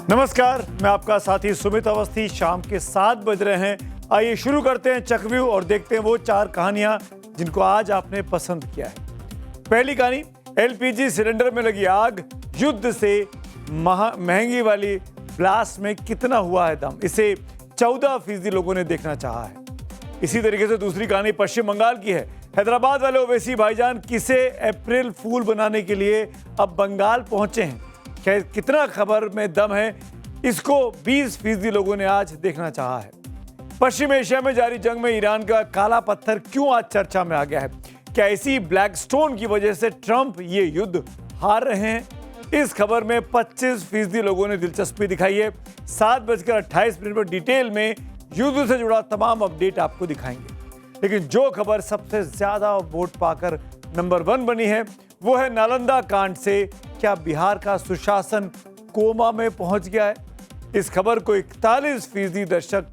नमस्कार, मैं आपका साथी सुमित अवस्थी। शाम के 7 बज रहे हैं। आइए शुरू करते हैं चक्रव्यूह और देखते हैं वो 4 कहानियां जिनको आज आपने पसंद किया है। पहली कहानी, एलपीजी सिलेंडर में लगी आग, युद्ध से महंगी वाली ब्लास्ट में कितना हुआ है दम। इसे 14% लोगों ने देखना चाहा है। इसी तरीके से दूसरी कहानी पश्चिम बंगाल की है। हैदराबाद वाले ओवैसी भाईजान किसे अप्रैल फूल बनाने के लिए अब बंगाल पहुंचे हैं। कितना खबर में दम है, इसको 20% लोगों ने आज देखना चाहा है। पश्चिम एशिया में जारी जंग में ईरान का काला पत्थर क्यों आज चर्चा में आ गया है। क्या इसी ब्लैक स्टोन की वजह से ट्रंप ये युद्ध हार रहे हैं। इस खबर में 25% लोगों ने दिलचस्पी दिखाई है। 7:28 पर डिटेल में युद्ध से जुड़ा तमाम अपडेट आपको दिखाएंगे। लेकिन जो खबर सबसे ज्यादा वोट पाकर नंबर 1 बनी है वो है नालंदा कांड से क्या बिहार का सुशासन कोमा में पहुंच गया है। इस खबर को 41% दर्शक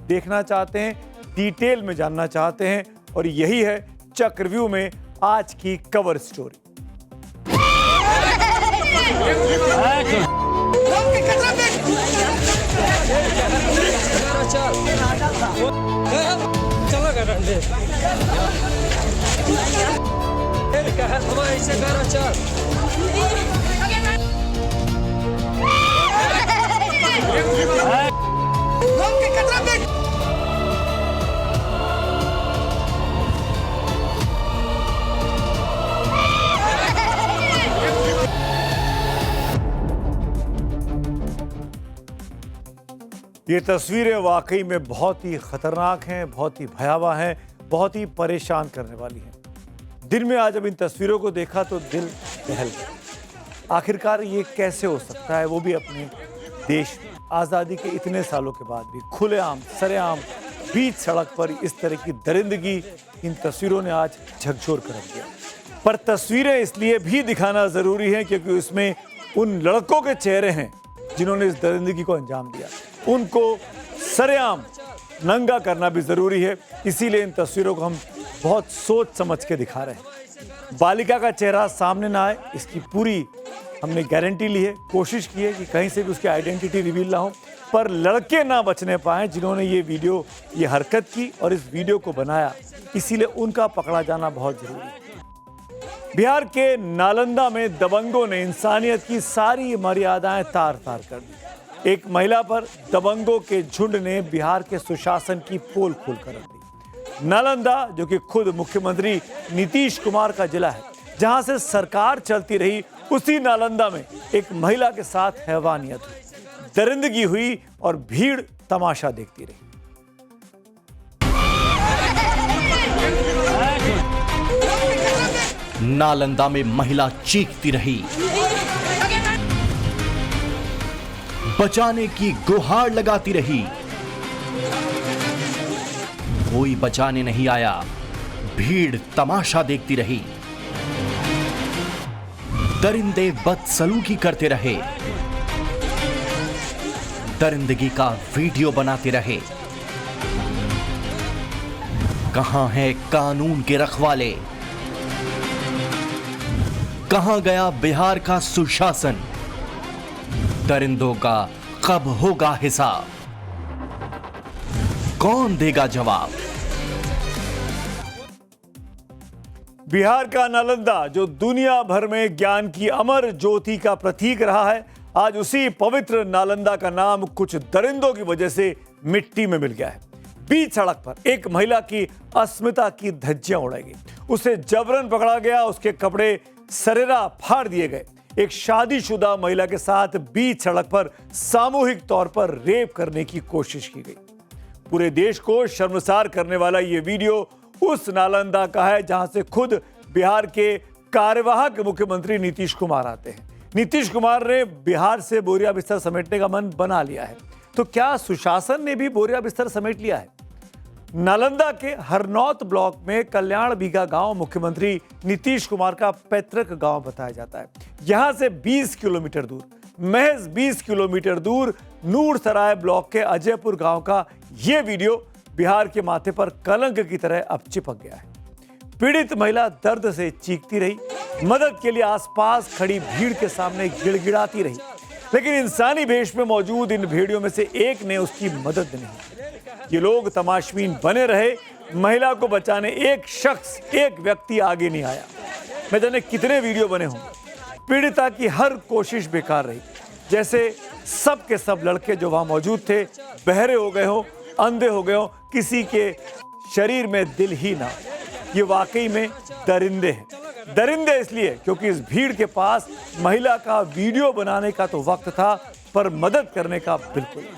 देखना चाहते हैं, डिटेल में जानना चाहते हैं, और यही है चक्रव्यूह में आज की कवर स्टोरी। ये तस्वीरें वाकई में बहुत ही खतरनाक हैं, बहुत ही भयावह हैं, बहुत ही परेशान करने वाली हैं। दिन में आज जब इन तस्वीरों को देखा तो दिल दहल गया। आखिरकार ये कैसे हो सकता है, वो भी अपने देश में आज़ादी के इतने सालों के बाद भी खुलेआम सरेआम बीच सड़क पर इस तरह की दरिंदगी इन तस्वीरों ने आज झकझोर कर रख दिया। पर तस्वीरें इसलिए भी दिखाना ज़रूरी है क्योंकि उसमें उन लड़कों के चेहरे हैं जिन्होंने इस दरिंदगी को अंजाम दिया। उनको सरेआम नंगा करना भी जरूरी है। इसीलिए इन तस्वीरों को हम बहुत सोच समझ के दिखा रहे हैं। बालिका का चेहरा सामने ना आए, इसकी पूरी हमने गारंटी ली है, कोशिश की है कि कहीं से भी उसकी आइडेंटिटी रिवील ना हो। पर लड़के ना बचने पाए जिन्होंने ये हरकत की और इस वीडियो को बनाया, इसीलिए उनका पकड़ा जाना बहुत जरूरी है। बिहार के नालंदा में दबंगों ने इंसानियत की सारी मर्यादाएं तार तार कर दी। एक महिला पर दबंगों के झुंड ने बिहार के सुशासन की पोल खोल कर रख दी। नालंदा, जो कि खुद मुख्यमंत्री नीतीश कुमार का जिला है, जहां से सरकार चलती रही, उसी नालंदा में एक महिला के साथ हैवानियत हुई, दरिंदगी हुई और भीड़ तमाशा देखती रही। नालंदा में महिला चीखती रही, बचाने की गुहार लगाती रही। कोई बचाने नहीं आया, भीड़ तमाशा देखती रही। दरिंदे बदसलूकी करते रहे, दरिंदगी का वीडियो बनाते रहे। कहां है कानून के रखवाले? कहां गया बिहार का सुशासन? दरिंदों का कब होगा हिसाब? कौन देगा जवाब? बिहार का नालंदा, जो दुनिया भर में ज्ञान की अमर ज्योति का प्रतीक रहा है, आज उसी पवित्र नालंदा का नाम कुछ दरिंदों की वजह से मिट्टी में मिल गया है। बीच सड़क पर एक महिला की अस्मिता की धज्जियां उड़ाई गई, उसे जबरन पकड़ा गया, उसके कपड़े सरेरा फाड़ दिए गए। एक शादीशुदा महिला के साथ बीच सड़क पर सामूहिक तौर पर रेप करने की कोशिश की गई। पूरे देश को शर्मसार करने वाला यह वीडियो उस नालंदा का है जहां से खुद बिहार के कार्यवाहक मुख्यमंत्री नीतीश कुमार आते हैं। नीतीश कुमार ने बिहार से बोरिया बिस्तर समेटने का मन बना लिया है, तो क्या सुशासन ने भी बोरिया बिस्तर समेट लिया है? नालंदा के हरनौत ब्लॉक में कल्याण बीघा गांव मुख्यमंत्री नीतीश कुमार का पैतृक गांव बताया जाता है। यहां से 20 किलोमीटर दूर, महज 20 किलोमीटर दूर नूरसराय ब्लॉक के अजयपुर गांव का यह वीडियो बिहार के माथे पर कलंक की तरह अब चिपक गया है। पीड़ित महिला दर्द से चीखती रही, मदद के लिए आसपास खड़ी भीड़ के सामने गिड़गिड़ाती रही। लेकिन इंसानी भेष में मौजूद इन भेड़ियों में से एक ने उसकी मदद नहीं। ये लोग तमाशबीन बने रहे, महिला को बचाने एक शख्स, एक व्यक्ति आगे नहीं आया। मैं जाने कितने वीडियो बने होंगे। पीड़िता की हर कोशिश बेकार रही, जैसे सब के सब लड़के जो वहां मौजूद थे बहरे हो गए हो, अंधे हो गए हो, किसी के शरीर में दिल ही ना। ये वाकई में दरिंदे हैं। दरिंदे इसलिए क्योंकि इस भीड़ के पास महिला का वीडियो बनाने का तो वक्त था, पर मदद करने का बिल्कुल नहीं।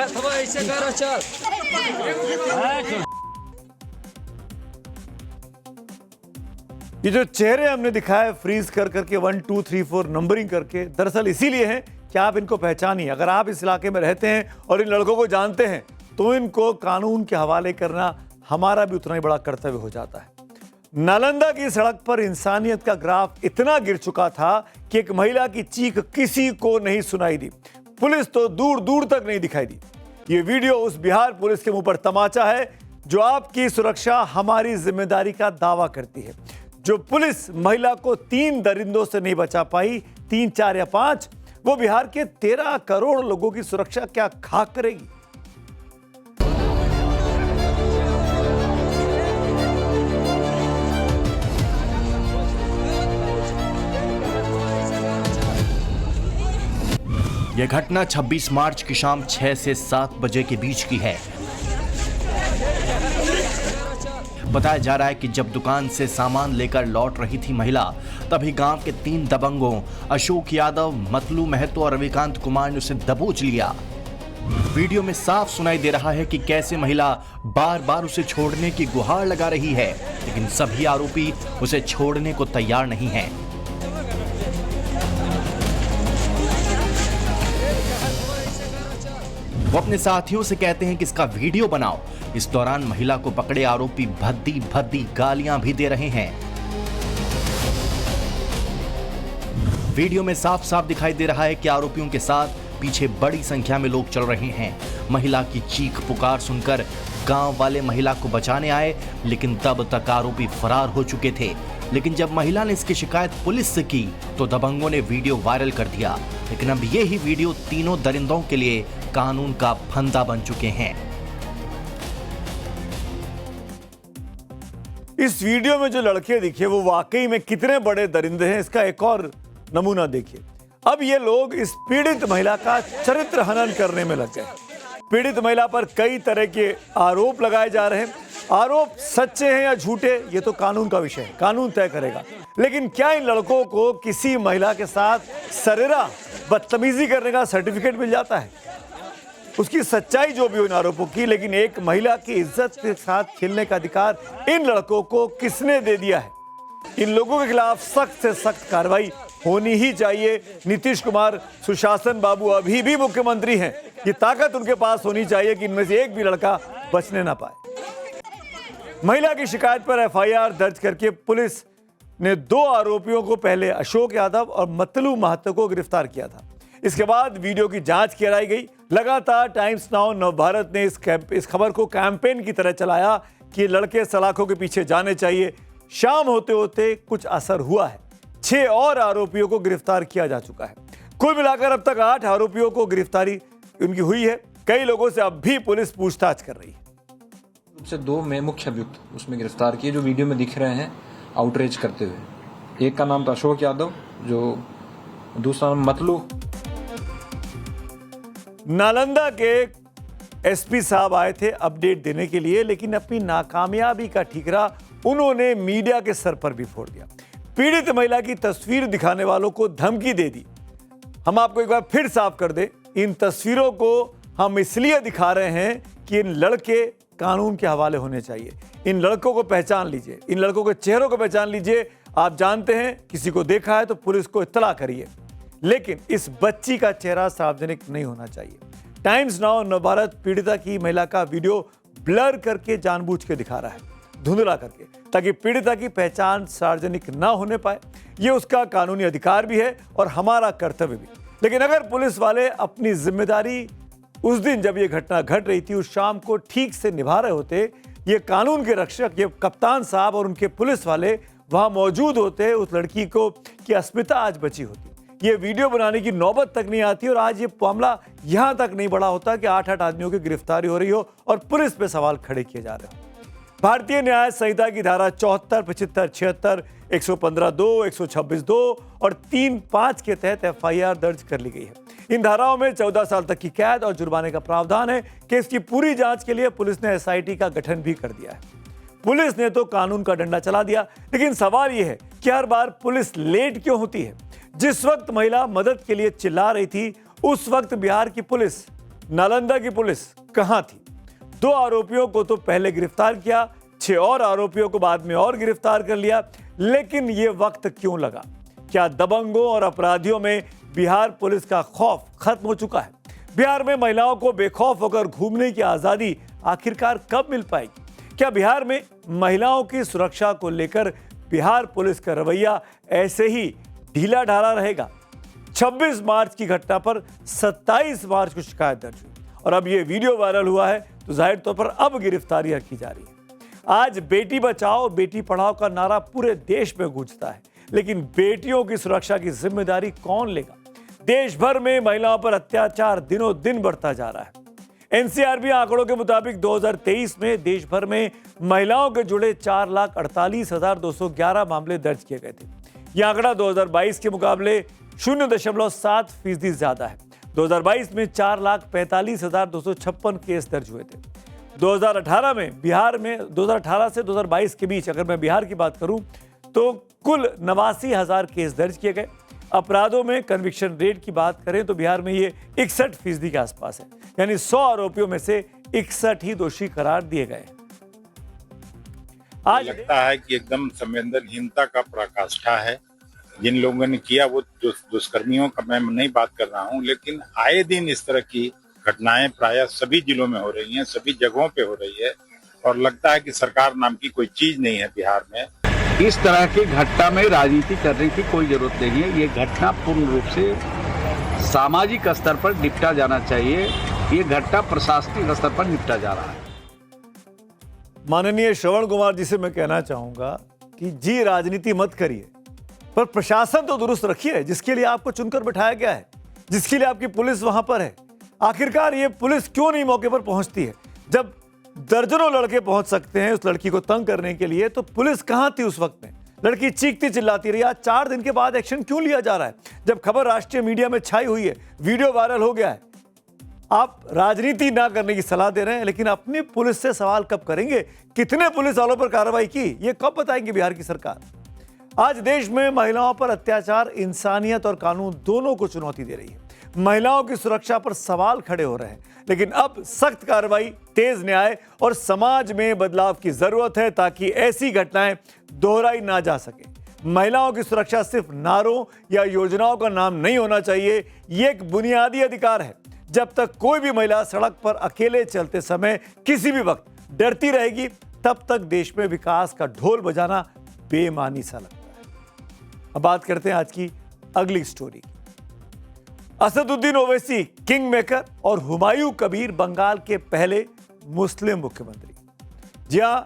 चलो ऐसे करो चल। ये जो चेहरे हमने दिखाए फ्रीज कर करके 1 2 3 4 नंबरिंग करके, दरअसल इसीलिए है कि आप इनको पहचानिए। अगर आप इस इलाके में रहते हैं और इन लड़कों को जानते हैं तो इनको कानून के हवाले करना हमारा भी उतना ही बड़ा कर्तव्य हो जाता है। नालंदा की सड़क पर इंसानियत का ग्राफ इतना गिर चुका था कि एक महिला की चीख किसी को नहीं सुनाई दी। पुलिस तो दूर दूर तक नहीं दिखाई दी। ये वीडियो उस बिहार पुलिस के मुंह पर तमाचा है जो आपकी सुरक्षा हमारी जिम्मेदारी का दावा करती है। जो पुलिस महिला को 3 दरिंदों से नहीं बचा पाई, 3 4 या 5, वो बिहार के 13 करोड़ लोगों की सुरक्षा क्या खाक करेगी। यह घटना 26 मार्च की शाम 6 से 7 बजे के बीच की है। बताया जा रहा है कि जब दुकान से सामान लेकर लौट रही थी महिला, तभी गांव के 3 दबंगों अशोक यादव, मतलू महतो और रविकांत कुमार ने उसे दबोच लिया। वीडियो में साफ सुनाई दे रहा है कि कैसे महिला बार बार उसे छोड़ने की गुहार लगा रही है, लेकिन सभी आरोपी उसे छोड़ने को तैयार नहीं हैं। वो अपने साथियों से कहते हैं कि इसका वीडियो बनाओ। इस दौरान महिला को पकड़े आरोपी भद्दी भद्दी गालियां भी दे रहे हैं। वीडियो में साफ साफ दिखाई दे रहा है कि आरोपियों के साथ पीछे बड़ी संख्या में लोग चल रहे हैं। महिला की चीख पुकार सुनकर गांव वाले महिला को बचाने आए, लेकिन तब तक आरोपी फरार हो चुके थे। लेकिन जब महिला ने इसकी शिकायत पुलिस से की तो दबंगों ने वीडियो वायरल कर दिया। लेकिन अब ये ही वीडियो तीनों दरिंदों के लिए कानून का फंदा बन चुके हैं। इस वीडियो में जो लड़के दिखे वो वाकई में कितने बड़े दरिंदे हैं, इसका एक और नमूना देखिए। अब ये लोग इस पीड़ित महिला का चरित्र हनन करने में लग गए। पीड़ित महिला पर कई तरह के आरोप लगाए जा रहे हैं। आरोप सच्चे हैं या झूठे ये तो कानून का विषय है, कानून तय करेगा। लेकिन क्या इन लड़कों को किसी महिला के साथ सरेरा बदतमीजी करने का सर्टिफिकेट मिल जाता है? उसकी सच्चाई जो भी हो इन आरोपों की, लेकिन एक महिला की इज्जत के साथ खेलने का अधिकार इन लड़कों को किसने दे दिया है? इन लोगों के खिलाफ सख्त से सख्त कार्रवाई होनी ही चाहिए। नीतीश कुमार, सुशासन बाबू अभी भी मुख्यमंत्री हैं। ये ताकत उनके पास होनी चाहिए कि इनमें से एक भी लड़का बचने ना पाए। महिला की शिकायत पर एफआईआर दर्ज करके पुलिस ने 2 आरोपियों को, पहले अशोक यादव और मतलू महतो को गिरफ्तार किया था। इसके बाद वीडियो की जांच कराई गई। लगातार टाइम्स नाउ नवभारत ने इस खबर को कैंपेन की तरह चलाया कि लड़के सलाखों के पीछे जाने चाहिए। शाम होते होते कुछ असर हुआ है। 6 और आरोपियों को गिरफ्तार किया जा चुका है। कुल मिलाकर अब तक 8 आरोपियों को गिरफ्तारी उनकी हुई है। कई लोगों से अब भी पुलिस पूछताछ कर रही है। से 2 में मुख्य अभियुक्त उसमें गिरफ्तार किए जो वीडियो में दिख रहे हैं आउटरीच करते हुए। एक का नाम था अशोक यादव, जो दूसरा नाम मतलू। नालंदा के एसपी साहब आए थे अपडेट देने के लिए, लेकिन अपनी नाकामयाबी का ठीकरा उन्होंने मीडिया के सर पर भी फोड़ दिया। पीड़ित महिला की तस्वीर दिखाने वालों को धमकी दे दी। हम आपको एक बार फिर साफ कर दें, इन तस्वीरों को हम इसलिए दिखा रहे हैं कि इन लड़के कानून के हवाले होने चाहिए। इन लड़कों को पहचान लीजिए, इन लड़कों के चेहरों को पहचान लीजिए। आप जानते हैं, किसी को देखा है तो पुलिस को इत्तला करिए, लेकिन इस बच्ची का चेहरा सार्वजनिक नहीं होना चाहिए। टाइम्स नाउ नवभारत पीड़िता की महिला का वीडियो ब्लर करके जानबूझ के दिखा रहा है, धुंधला करके। ताकि पीड़िता की पहचान सार्वजनिक न होने पाए। ये उसका कानूनी अधिकार भी है और हमारा कर्तव्य भी। लेकिन अगर पुलिस वाले अपनी जिम्मेदारी उस दिन जब ये घटना घट रही थी, उस शाम को ठीक से निभा रहे होते, ये कानून के रक्षक, ये कप्तान साहब और उनके पुलिस वाले वहां मौजूद होते, उस लड़की को की अस्मिता आज बची होती। ये वीडियो बनाने की नौबत तक नहीं आती और आज ये मामला यहां तक नहीं बढ़ा होता कि 8-8 आदमियों की गिरफ्तारी हो रही हो और पुलिस पे सवाल खड़े किए जा रहे हो। भारतीय न्याय संहिता की धारा 74, 75, 76, 115(2), 126(2) और 3(5) के तहत एफआईआर दर्ज कर ली गई है। इन धाराओं में 14 साल तक की कैद और जुर्माने का प्रावधान है। केस की पूरी जांच के लिए पुलिस ने एसआईटी का गठन भी कर दिया है। पुलिस ने तो कानून का डंडा चला दिया, लेकिन सवाल यह है कि हर बार पुलिस लेट क्यों होती है? जिस वक्त महिला मदद के लिए चिल्ला रही थी, उस वक्त बिहार की पुलिस, नालंदा की पुलिस कहां थी? 2 आरोपियों को तो पहले गिरफ्तार किया, 6 और आरोपियों को बाद में और गिरफ्तार कर लिया, लेकिन यह वक्त क्यों लगा? क्या दबंगों और अपराधियों में बिहार पुलिस का खौफ खत्म हो चुका है? बिहार में महिलाओं को बेखौफ होकर घूमने की आजादी आखिरकार कब मिल पाएगी? क्या बिहार में महिलाओं की सुरक्षा को लेकर बिहार पुलिस का रवैया ऐसे ही ढीला ढाला रहेगा? 26 मार्च की घटना पर 27 मार्च को शिकायत दर्ज हुई और अब यह वीडियो वायरल हुआ है तो जाहिर तौर पर अब गिरफ्तारियां की जा रही है। आज बेटी बचाओ बेटी पढ़ाओ का नारा पूरे देश में गूंजता है, लेकिन बेटियों की सुरक्षा की जिम्मेदारी कौन लेगा? देश भर में महिलाओं पर अत्याचार दिनों दिन बढ़ता जा रहा है। एनसीआरबी आंकड़ों के मुताबिक 2023 में देश भर में महिलाओं के जुड़े 4,48,211 मामले दर्ज किए गए थे। यह आंकड़ा 2022 के मुकाबले 0.7% ज्यादा है। 2022 में 4,45,256 केस दर्ज हुए थे। 2018 में बिहार में 2018 से 2022 के बीच अगर मैं बिहार की बात करूं तो कुल 89,000 केस दर्ज किए गए। अपराधों में कन्विक्शन रेट की बात करें तो बिहार में ये 61% के आसपास है, यानी 100 आरोपियों में से 61 ही दोषी करार दिए गए। आज लगता है कि एकदम संवेदनहीनता का पराकाष्ठा है। जिन लोगों ने किया वो दुष्कर्मियों का मैं नहीं बात कर रहा हूं, लेकिन आए दिन इस तरह की घटनाएं प्रायः सभी जिलों में हो रही हैं, सभी जगहों पे हो रही है और लगता है कि सरकार नाम की कोई चीज नहीं है बिहार में। इस तरह की घटना में राजनीति करने की कोई जरूरत नहीं है। ये घटना पूर्ण रूप से सामाजिक स्तर पर निपटा जाना चाहिए। ये घटना प्रशासनिक स्तर पर निपटा जा रहा है। माननीय श्रवण कुमार जी से मैं कहना चाहूंगा कि जी राजनीति मत करिए, पर प्रशासन तो दुरुस्त रखिए, जिसके लिए आपको चुनकर बिठाया गया है, जिसके लिए आपकी पुलिस वहां पर है। आखिरकार ये पुलिस क्यों नहीं मौके पर पहुंचती है? जब दर्जनों लड़के पहुंच सकते हैं उस लड़की को तंग करने के लिए, तो पुलिस कहां थी उस वक्त में? लड़की चीखती चिल्लाती रही। आज 4 दिन के बाद एक्शन क्यों लिया जा रहा है? जब खबर राष्ट्रीय मीडिया में छाई हुई है, वीडियो वायरल हो गया है। आप राजनीति ना करने की सलाह दे रहे हैं, लेकिन अपनी पुलिस से सवाल कब करेंगे? कितने पुलिस वालों पर कार्रवाई की, ये कब बताएंगे बिहार की सरकार? आज देश में महिलाओं पर अत्याचार इंसानियत और कानून दोनों को चुनौती दे रही है। महिलाओं की सुरक्षा पर सवाल खड़े हो रहे हैं, लेकिन अब सख्त कार्रवाई, तेज न्याय और समाज में बदलाव की जरूरत है ताकि ऐसी घटनाएं दोहराई ना जा सके। महिलाओं की सुरक्षा सिर्फ नारों या योजनाओं का नाम नहीं होना चाहिए, ये एक बुनियादी अधिकार है। जब तक कोई भी महिला सड़क पर अकेले चलते समय किसी भी वक्त डरती रहेगी, तब तक देश में विकास का ढोल बजाना बेमानी सा लगता है। अब बात करते हैं आज की अगली story. Asaduddin Owaisi king maker और हुमायूं कबीर बंगाल के पहले मुस्लिम मुख्यमंत्री। जी हां,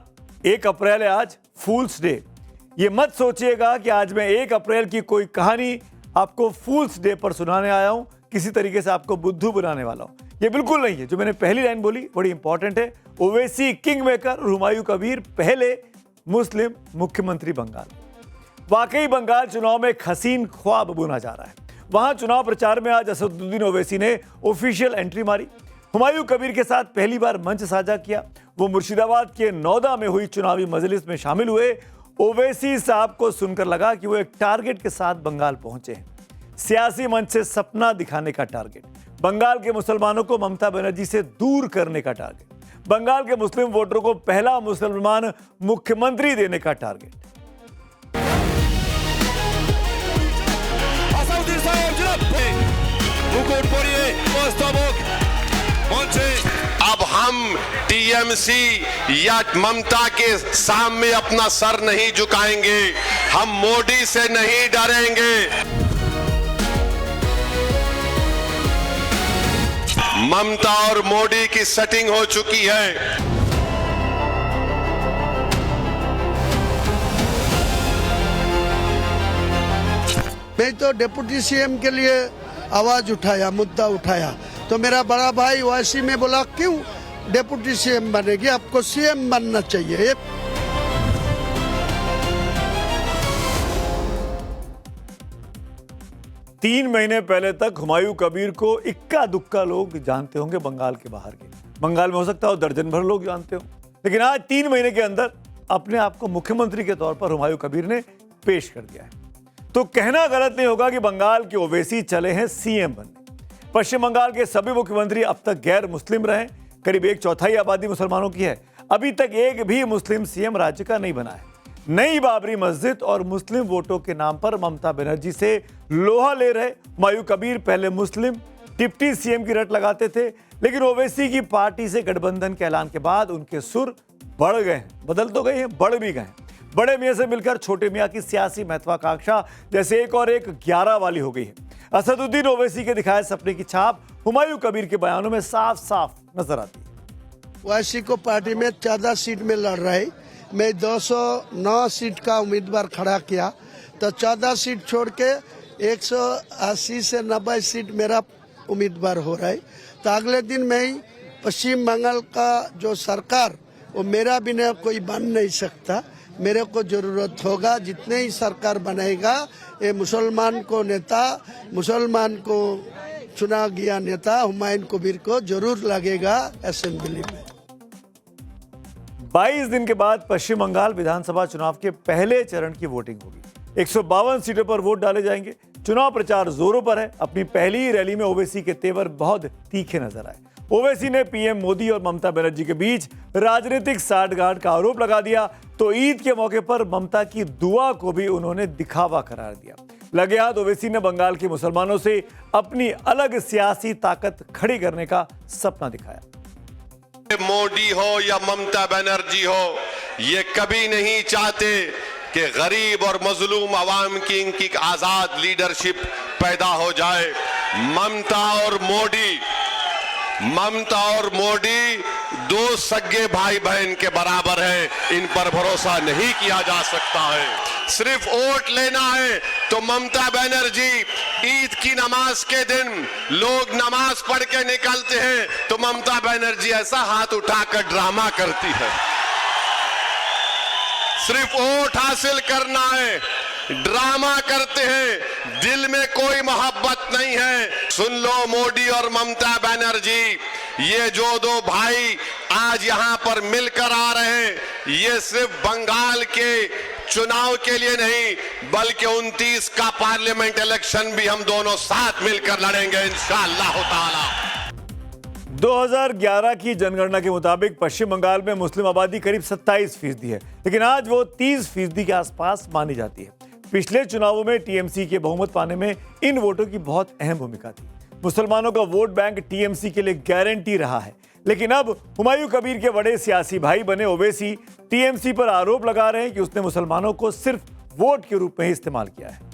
1 अप्रैल है आज, फूल्स डे। ये मत सोचिएगा कि आज मैं 1 अप्रैल की कोई कहानी आपको फूल्स डे पर सुनाने आया हूं, किसी तरीके से आपको बुद्धू बनाने वाला हूं। ये बिल्कुल नहीं है। जो मैंने पहली लाइन बोली बड़ी इंपॉर्टेंट है। ओवैसी किंग मेकर और हुमायूं कबीर पहले मुस्लिम मुख्यमंत्री बंगाल। वाकई बंगाल चुनाव में एक हसीन ख्वाब बुना जा रहा है। वहां चुनाव प्रचार में आज असदुद्दीन ओवैसी ने ऑफिशियल एंट्री मारी, हुमायूं कबीर के साथ पहली बार मंच साझा किया। वो मुर्शिदाबाद के नौदा में हुई चुनावी मजलिस में शामिल हुए। ओवैसी साहब को सुनकर लगा कि वो एक टारगेट के साथ बंगाल पहुंचे हैं, सियासी मंच से सपना दिखाने का टारगेट, बंगाल के मुसलमानों को ममता बनर्जी से दूर करने का टारगेट, बंगाल के मुस्लिम वोटरों को पहला मुसलमान मुख्यमंत्री देने का टारगेट। अब हम टीएमसी या ममता के सामने अपना सर नहीं झुकाएंगे, हम मोदी से नहीं डरेंगे। ममता और मोदी की सेटिंग हो चुकी है। मैं तो डिप्टी सीएम के लिए आवाज उठाया, मुद्दा उठाया, तो मेरा बड़ा भाई ओवैसी में बोला क्यों डिप्टी सीएम बनेगी, आपको सीएम बनना चाहिए। 3 महीने पहले तक हुमायूं कबीर को इक्का दुक्का लोग जानते होंगे बंगाल के बाहर के। बंगाल में हो सकता है दर्जन भर लोग जानते हो, लेकिन आज 3 महीने के अंदर अपने आप को मुख्यमंत्री के तौर पर हुमायूं कबीर ने पेश कर दिया है। तो कहना गलत नहीं होगा कि बंगाल के ओवैसी चले हैं सीएम बनने। पश्चिम बंगाल के सभी मुख्यमंत्री अब तक गैर मुस्लिम रहे। करीब 1/4 आबादी मुसलमानों की है। अभी तक एक भी मुस्लिम सीएम राज्य का नहीं बना है। नई बाबरी मस्जिद और मुस्लिम वोटों के नाम पर ममता बनर्जी से लोहा ले रहे हुमायूं कबीर पहले मुस्लिम डिप्टी सीएम की रट लगाते थे, लेकिन ओवैसी की पार्टी से गठबंधन के ऐलान के बाद उनके सुर बढ़ गए हैं। बदल तो गए हैं, बढ़ भी गए हैं। बड़े मियां से मिलकर छोटे मियां की सियासी महत्वाकांक्षा जैसे एक और एक 11 वाली हो गई है। असदुद्दीन ओवैसी के दिखाए सपने की छाप हुमायूं कबीर के बयानों में साफ साफ नजर आती है। ओवैसी को पार्टी में 14 सीट में लड़ रहे, मैं 209 सीट का उम्मीदवार खड़ा किया, तो 14 सीट छोड़ के 180 से 90 सीट मेरा उम्मीदवार हो रहा है। तो अगले दिन मैं पश्चिम बंगाल का जो सरकार वो मेरा बिना कोई बन नहीं सकता। मेरे को जरूरत होगा जितने ही सरकार बनाएगा ये मुसलमान को नेता, मुसलमान को चुना गया नेता हुमायूं कबीर को जरूर लगेगा असेंबली में। 22 दिन के बाद पश्चिम बंगाल विधानसभा चुनाव के पहले चरण की वोटिंग होगी। 152 सीटों पर वोट डाले जाएंगे। चुनाव प्रचार जोरों पर है। अपनी पहली ही रैली में ओवैसी के तेवर बहुत तीखे नजर आए। ओवैसी ने पीएम मोदी और ममता बनर्जी के बीच राजनीतिक साठगांठ का आरोप लगा दिया, तो ईद के मौके पर ममता की दुआ को भी उन्होंने दिखावा करार दिया। लगे हाथ ओवैसी ने बंगाल के मुसलमानों से अपनी अलग सियासी ताकत खड़ी करने का सपना दिखाया। मोदी हो या ममता बनर्जी हो, ये कभी नहीं चाहते कि गरीब और मजलूम अवाम की इनकी आजाद लीडरशिप पैदा हो जाए। ममता और मोदी दो सगे भाई बहन के बराबर हैं। इन पर भरोसा नहीं किया जा सकता है। सिर्फ वोट लेना है तो ममता बनर्जी ईद की नमाज के दिन लोग नमाज पढ़ के निकलते हैं, तो ममता बनर्जी ऐसा हाथ उठाकर ड्रामा करती है। सिर्फ वोट हासिल करना है, ड्रामा करते हैं, दिल में कोई मोहब्बत नहीं है। सुन लो मोदी और ममता बनर्जी, ये जो दो भाई आज यहां पर मिलकर आ रहे हैं, ये सिर्फ बंगाल के चुनाव के लिए नहीं, बल्कि 29 का पार्लियामेंट इलेक्शन भी हम दोनों साथ मिलकर लड़ेंगे इंशाअल्लाह ताला। 2011 की जनगणना के मुताबिक पश्चिम बंगाल में मुस्लिम आबादी करीब 27% है, लेकिन आज वो 30% के आसपास मानी जाती है। पिछले चुनावों में टीएमसी के बहुमत पाने में इन वोटों की बहुत अहम भूमिका थी। मुसलमानों का वोट बैंक टीएमसी के लिए गारंटी रहा है, लेकिन अब हुमायूं कबीर के बड़े सियासी भाई बने ओवैसी टीएमसी पर आरोप लगा रहे हैं कि उसने मुसलमानों को सिर्फ वोट के रूप में ही इस्तेमाल किया है।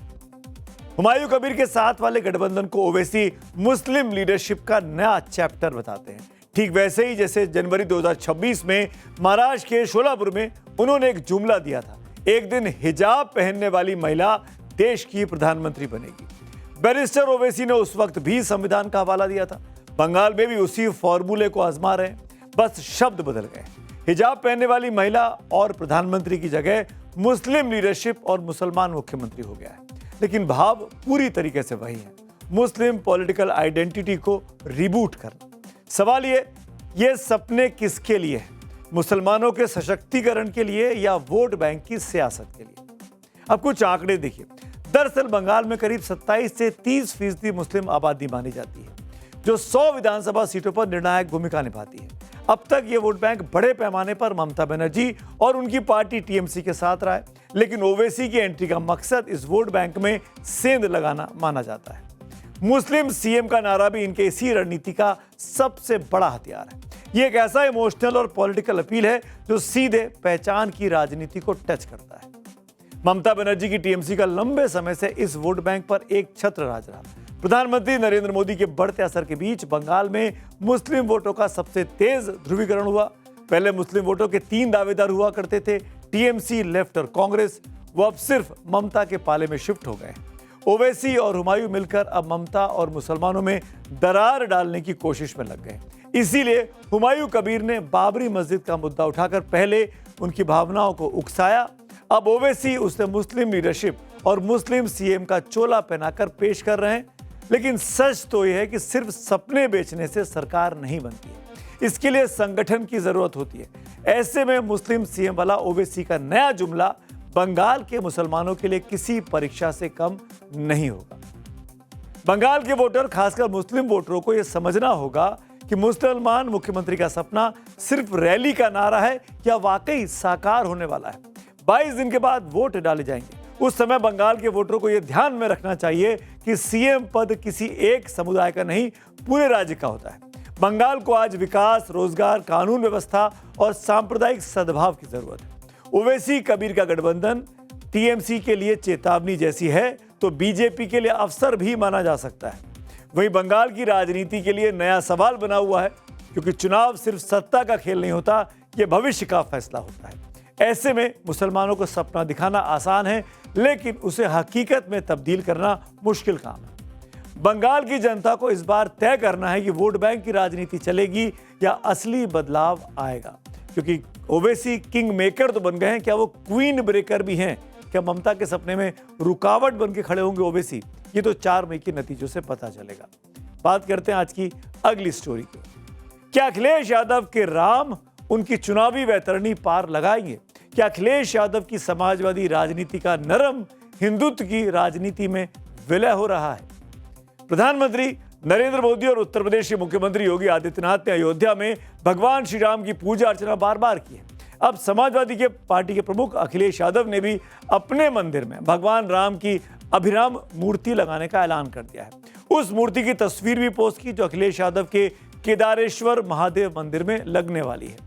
हुमायूं कबीर के साथ वाले गठबंधन को ओवैसी मुस्लिम लीडरशिप का नया चैप्टर बताते हैं। ठीक वैसे ही जैसे जनवरी 2026 में महाराष्ट्र के शोलापुर में उन्होंने एक जुमला दिया था, एक दिन हिजाब पहनने वाली महिला देश की प्रधानमंत्री बनेगी। बैरिस्टर ओवैसी ने उस वक्त भी संविधान का हवाला दिया था। बंगाल में भी उसी फॉर्मूले को आजमा रहे हैं, बस शब्द बदल गए। हिजाब पहनने वाली महिला और प्रधानमंत्री की जगह मुस्लिम लीडरशिप और मुसलमान मुख्यमंत्री हो गया है, लेकिन भाव पूरी तरीके से वही है, मुस्लिम पॉलिटिकल आइडेंटिटी को रिबूट करना। सवाल ये सपने किसके लिए है? मुसलमानों के सशक्तिकरण के लिए या वोट बैंक की सियासत के लिए? अब कुछ आंकड़े देखिए। दरअसल बंगाल में करीब 27 से 30% मुस्लिम आबादी मानी जाती है, जो 100 विधानसभा सीटों पर निर्णायक भूमिका निभाती है। अब तक ये वोट बैंक बड़े पैमाने पर ममता बनर्जी और उनकी पार्टी टीएमसी के साथ रहा है, लेकिन ओवैसी की एंट्री का मकसद इस वोट बैंक में सेंध लगाना माना जाता है। मुस्लिम सीएम का नारा भी इनके इसी रणनीति का सबसे बड़ा हथियार है। ये एक ऐसा इमोशनल और पॉलिटिकल अपील है जो सीधे पहचान की राजनीति को टच करता है। ममता बनर्जी की टीएमसी का लंबे समय से इस वोट बैंक पर एक छत्र राज रहा। प्रधानमंत्री नरेंद्र मोदी के बढ़ते असर के बीच बंगाल में मुस्लिम वोटों का सबसे तेज ध्रुवीकरण हुआ। पहले मुस्लिम वोटों के 3 दावेदार हुआ करते थे, टीएमसी, लेफ्ट और कांग्रेस। वो अब सिर्फ ममता के पाले में शिफ्ट हो गए। ओवैसी और हुमायूं मिलकर अब ममता और मुसलमानों में दरार डालने की कोशिश में लग गए। इसीलिए हुमायूं कबीर ने बाबरी मस्जिद का मुद्दा उठाकर पहले उनकी भावनाओं को उकसाया। अब ओवैसी उसे मुस्लिम लीडरशिप और मुस्लिम सीएम का चोला पहनाकर पेश कर रहे हैं। लेकिन सच तो यह है कि सिर्फ सपने बेचने से सरकार नहीं बनती है, इसके लिए संगठन की जरूरत होती है। ऐसे में मुस्लिम सीएम वाला ओवैसी का नया जुमला बंगाल के मुसलमानों के लिए किसी परीक्षा से कम नहीं होगा। बंगाल के वोटर, खासकर मुस्लिम वोटरों को यह समझना होगा कि मुसलमान मुख्यमंत्री का सपना सिर्फ रैली का नारा है या वाकई साकार होने वाला है। 22 दिन के बाद वोट डाले जाएंगे। उस समय बंगाल के वोटरों को यह ध्यान में रखना चाहिए कि सीएम पद किसी एक समुदाय का नहीं, पूरे राज्य का होता है। बंगाल को आज विकास, रोजगार, कानून व्यवस्था और सांप्रदायिक सद्भाव की जरूरत है। ओवैसी कबीर का गठबंधन टीएमसी के लिए चेतावनी जैसी है तो बीजेपी के लिए अवसर भी माना जा सकता है। वहीं बंगाल की राजनीति के लिए नया सवाल बना हुआ है, क्योंकि चुनाव सिर्फ सत्ता का खेल नहीं होता, यह भविष्य का फैसला होता है। ऐसे में मुसलमानों को सपना दिखाना आसान है, लेकिन उसे हकीकत में तब्दील करना मुश्किल काम है। बंगाल की जनता को इस बार तय करना है कि वोट बैंक की राजनीति चलेगी या असली बदलाव आएगा। क्योंकि ओवैसी किंग मेकर तो बन गए हैं, क्या वो क्वीन ब्रेकर भी हैं? क्या ममता के सपने में रुकावट बन के खड़े होंगे ओवैसी? ये तो 4 मई के नतीजों से पता चलेगा। बात करते हैं आज की अगली स्टोरी की। क्या अखिलेश यादव के राम उनकी चुनावी वैतरणी पार लगाएंगे? क्या अखिलेश यादव की समाजवादी राजनीति का नरम हिंदुत्व की राजनीति में विलय हो रहा है? प्रधानमंत्री नरेंद्र मोदी और उत्तर प्रदेश के मुख्यमंत्री योगी आदित्यनाथ ने अयोध्या में भगवान श्री राम की पूजा अर्चना बार बार की है। अब समाजवादी के पार्टी के प्रमुख अखिलेश यादव ने भी अपने मंदिर में भगवान राम की अभिराम मूर्ति लगाने का ऐलान कर दिया है। उस मूर्ति की तस्वीर भी पोस्ट की जो अखिलेश यादव के केदारेश्वर महादेव मंदिर में लगने वाली है।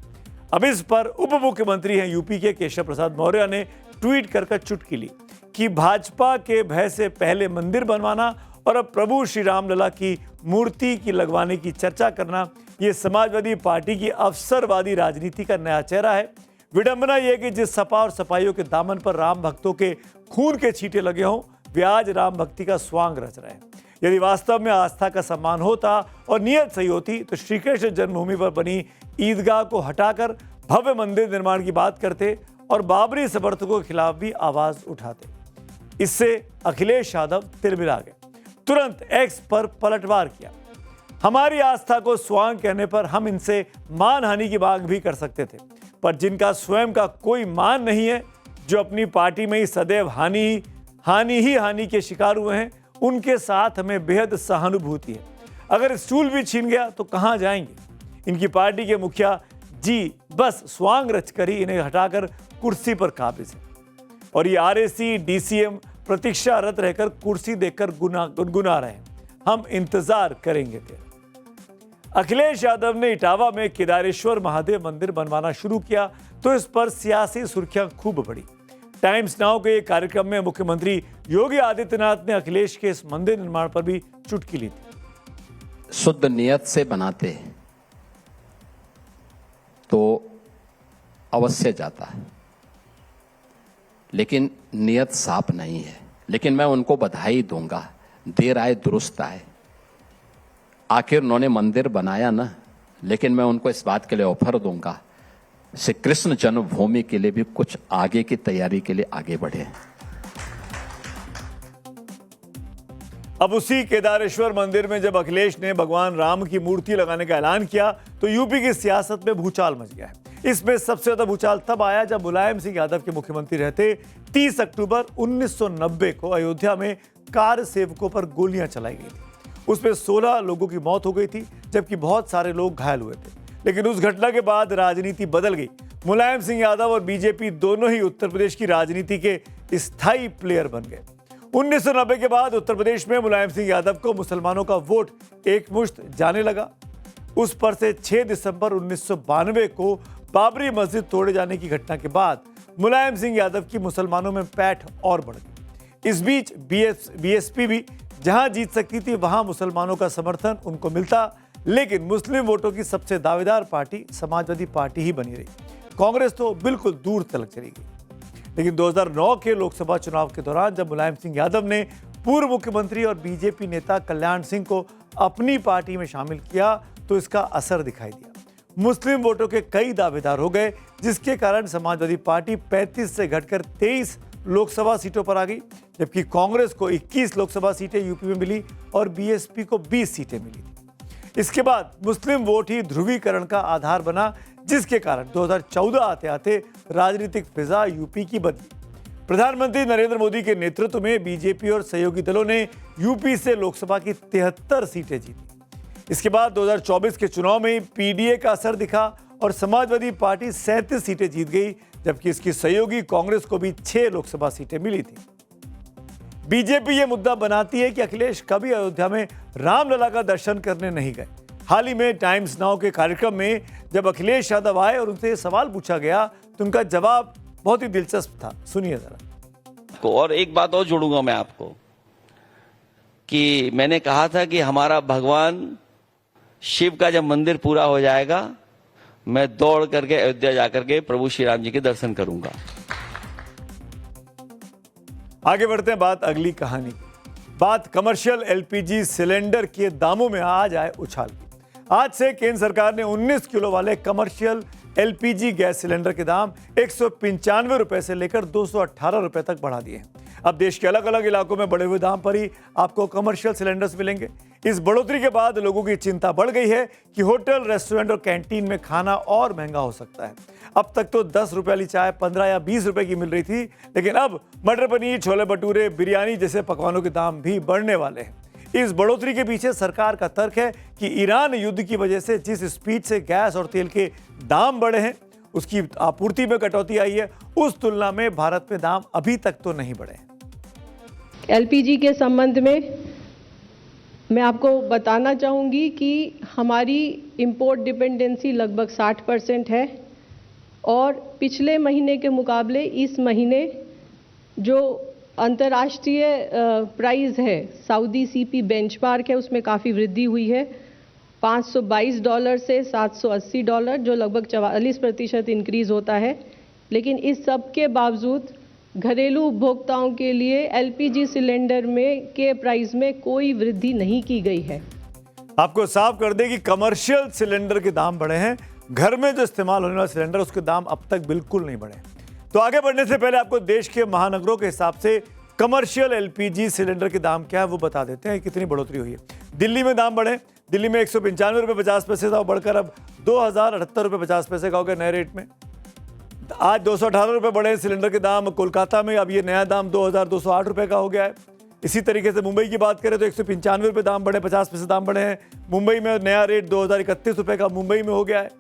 अब इस पर उप मुख्यमंत्री हैं यूपी के केशव प्रसाद मौर्य ने ट्वीट कर चुटकी ली कि भाजपा के भय से पहले मंदिर बनवाना और अब प्रभु श्री राम लला की मूर्ति की लगवाने की चर्चा करना, ये समाजवादी पार्टी की अवसरवादी राजनीति का नया चेहरा है। विडंबना यह कि जिस सपा और सपाइयों के दामन पर राम भक्तों के खून के छींटे लगे हों, वे आज राम भक्ति का स्वांग रच रहे हैं। यदि वास्तव में आस्था का सम्मान होता और नियत सही होती तो श्री कृष्ण जन्मभूमि पर बनी ईदगाह को हटाकर भव्य मंदिर निर्माण की बात करते और बाबरी समर्थकों के खिलाफ भी आवाज उठाते। इससे अखिलेश यादव तिरमिरा गए, तुरंत एक्स पर पलटवार किया। हमारी आस्था को स्वांग कहने पर हम इनसे मानहानि की मांग भी कर सकते थे, पर जिनका स्वयं का कोई मान नहीं है, जो अपनी पार्टी में ही सदैव हानि के शिकार हुए हैं, उनके साथ हमें बेहद सहानुभूति है। अगर स्टूल भी छीन गया तो कहां जाएंगे? इनकी पार्टी के मुखिया जी बस स्वांग रचकर ही इन्हें हटाकर कुर्सी पर काबिज है और ये आरएसी डीसीएम प्रतीक्षारत रहकर कुर्सी देखकर गुनगुना रहे हैं। हम इंतजार करेंगे तेरा। अखिलेश यादव ने इटावा में केदारेश्वर महादेव मंदिर बनवाना शुरू किया तो इस पर सियासी सुर्खियां खूब बढ़ी। टाइम्स नाउ के एक कार्यक्रम में मुख्यमंत्री योगी आदित्यनाथ ने अखिलेश के इस मंदिर निर्माण पर भी चुटकी ली थी। शुद्ध नियत से बनाते तो अवश्य जाता है, लेकिन नियत साफ नहीं है। लेकिन मैं उनको बधाई दूंगा, देर आए दुरुस्त आए। आखिर उन्होंने मंदिर बनाया ना, लेकिन मैं उनको इस बात के लिए ऑफर दूंगा, श्री कृष्ण जन्मभूमि के लिए भी कुछ आगे की तैयारी के लिए आगे बढ़े। अब उसी केदारेश्वर मंदिर में जब अखिलेश ने भगवान राम की मूर्ति लगाने का ऐलान किया तो यूपी की सियासत में भूचाल मच गया है। इसमें सबसे ज्यादा भूचाल तब आया जब मुलायम सिंह यादव के मुख्यमंत्री रहते 30 अक्टूबर 1990 को अयोध्या में कार सेवकों पर गोलियां चलाई गई थी। उसमें 16 लोगों की मौत हो गई थी, जबकि बहुत सारे लोग घायल हुए थे। लेकिन उस घटना के बाद राजनीति बदल गई। मुलायम सिंह यादव और बीजेपी दोनों ही उत्तर प्रदेश की राजनीति के स्थायी प्लेयर बन गए। 1990 के बाद उत्तर प्रदेश में मुलायम सिंह यादव को मुसलमानों का वोट एकमुश्त जाने लगा। उस पर से 6 दिसंबर 1992 को बाबरी मस्जिद तोड़े जाने की घटना के बाद मुलायम सिंह यादव की मुसलमानों में पैठ और बढ़ गई। इस बीच बीएसपी भी जहां जीत सकती थी वहां मुसलमानों का समर्थन उनको मिलता, लेकिन मुस्लिम वोटों की सबसे दावेदार पार्टी समाजवादी पार्टी ही बनी रही। कांग्रेस तो बिल्कुल दूर तक चली गई। लेकिन 2009 के लोकसभा चुनाव के दौरान जब मुलायम सिंह यादव ने पूर्व मुख्यमंत्री और बीजेपी नेता कल्याण सिंह को अपनी पार्टी में शामिल किया तो इसका असर दिखाई दिया। मुस्लिम वोटों के कई दावेदार हो गए, जिसके कारण समाजवादी पार्टी 35 से घटकर 23 लोकसभा सीटों पर आ गई, जबकि कांग्रेस को 21 लोकसभा सीटें यूपी में मिली और बीएसपी को 20 सीटें मिली। इसके बाद मुस्लिम वोट ही ध्रुवीकरण का आधार बना, जिसके कारण 2014 आते आते राजनीतिक फिजा यूपी की बदली। प्रधानमंत्री नरेंद्र मोदी के नेतृत्व में बीजेपी और सहयोगी दलों ने यूपी से लोकसभा की 73 सीटें जीती। इसके बाद 2024 के चुनाव में पीडीए का असर दिखा और समाजवादी पार्टी 37 सीटें जीत गई, जबकि इसकी सहयोगी कांग्रेस को भी 6 लोकसभा सीटें मिली थी। बीजेपी ये मुद्दा बनाती है कि अखिलेश कभी अयोध्या में रामलला का दर्शन करने नहीं गए। हाल ही में टाइम्स नाउ के कार्यक्रम में जब अखिलेश यादव आए और उनसे सवाल पूछा गया तो उनका जवाब बहुत ही दिलचस्प था। सुनिए जरा। और एक बात और जोड़ूंगा मैं आपको कि मैंने कहा था कि हमारा भगवान शिव का जब मंदिर पूरा हो जाएगा मैं दौड़ करके अयोध्या जाकर के प्रभु श्री राम जी के दर्शन करूंगा। आगे बढ़ते हैं बात अगली कहानी की। बात कमर्शियल एलपीजी सिलेंडर के दामों में आज आए उछाल की। आज से केंद्र सरकार ने 19 किलो वाले कमर्शियल एलपीजी गैस सिलेंडर के दाम 195 रुपए से लेकर 218 रुपए तक बढ़ा दिए हैं। अब देश के अलग अलग इलाकों में बढ़े हुए दाम पर ही आपको कमर्शियल सिलेंडर्स मिलेंगे। इस बढ़ोतरी के बाद लोगों की चिंता बढ़ गई है कि होटल, रेस्टोरेंट और कैंटीन में खाना और महंगा हो सकता है। अब तक तो 10 रुपए वाली चाय 15 या 20 रुपए की मिल रही थी, लेकिन अब मटर पनीर, छोले भटूरे, बिरयानी जैसे पकवानों के दाम भी बढ़ने वाले हैं। इस बढ़ोतरी के पीछे सरकार का तर्क है कि ईरान युद्ध की वजह से जिस स्पीड से गैस और तेल के दाम बढ़े हैं, उसकी आपूर्ति में कटौती आई है। उस तुलना में भारत में दाम अभी तक तो नहीं बढ़े हैं। एलपीजी के संबंध में मैं आपको बताना चाहूँगी कि हमारी इंपोर्ट डिपेंडेंसी लगभग 60% है और पिछले महीने के मुकाबले इस महीने जो अंतर्राष्ट्रीय प्राइस है, सऊदी सीपी बेंचमार्क है, उसमें काफ़ी वृद्धि हुई है। $522 से $780, जो लगभग 44% इंक्रीज़ होता है। लेकिन इस सब के बावजूद घरेलू उपभोक्ताओं के लिए एलपीजी सिलेंडर में के प्राइस में कोई वृद्धि नहीं की गई है। आपको साफ कर दें कि कमर्शियल सिलेंडर के दाम बढ़े हैं, घर में जो इस्तेमाल होने वाला सिलेंडर उसके दाम अब तक बिल्कुल नहीं बढ़े। तो आगे बढ़ने से पहले आपको देश के महानगरों के हिसाब से कमर्शियल एलपीजी सिलेंडर के दाम क्या है वो बता देते हैं, कितनी बढ़ोतरी हुई है। दिल्ली में दाम बढ़े। दिल्ली में 195 रुपये 50 पैसे था, बढ़कर अब 2078 रुपये 50 पैसे का हो गया नए रेट में। आज 218 रुपये बढ़े सिलेंडर के दाम। कोलकाता में अब ये नया दाम 2208 रुपये का हो गया है। इसी तरीके से मुंबई की बात करें तो 195 रुपये दाम बढ़े, 50 पैसे दाम बढ़े हैं। मुंबई में नया रेट 2031 रुपये का मुंबई में हो गया है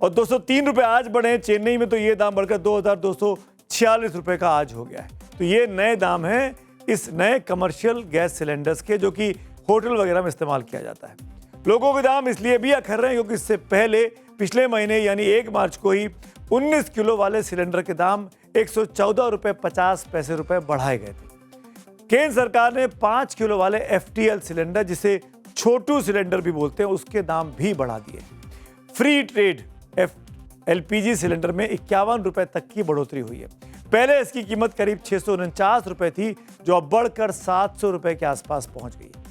और 203 रुपये आज बढ़े हैं चेन्नई में, तो ये दाम बढ़कर 2246 रुपये का आज हो गया है। तो ये नए दाम हैं इस नए कमर्शियल गैस सिलेंडर्स के, जो कि होटल वगैरह में इस्तेमाल किया जाता है। लोगों के दाम इसलिए भी अखर रहे हैं क्योंकि इससे पहले पिछले महीने यानी 1 मार्च को ही 19 किलो वाले सिलेंडर के दाम 114 रुपये 50 पैसे बढ़ाए गए थे। केंद्र सरकार ने 5 किलो वाले FTL सिलेंडर, जिसे छोटू सिलेंडर भी बोलते हैं, उसके दाम भी बढ़ा दिए। फ्री ट्रेड LPG सिलेंडर में 51 रुपये तक की बढ़ोतरी हुई है। पहले इसकी कीमत करीब 649 रुपये थी, जो अब बढ़कर 700 रुपये के आसपास पहुंच गई है।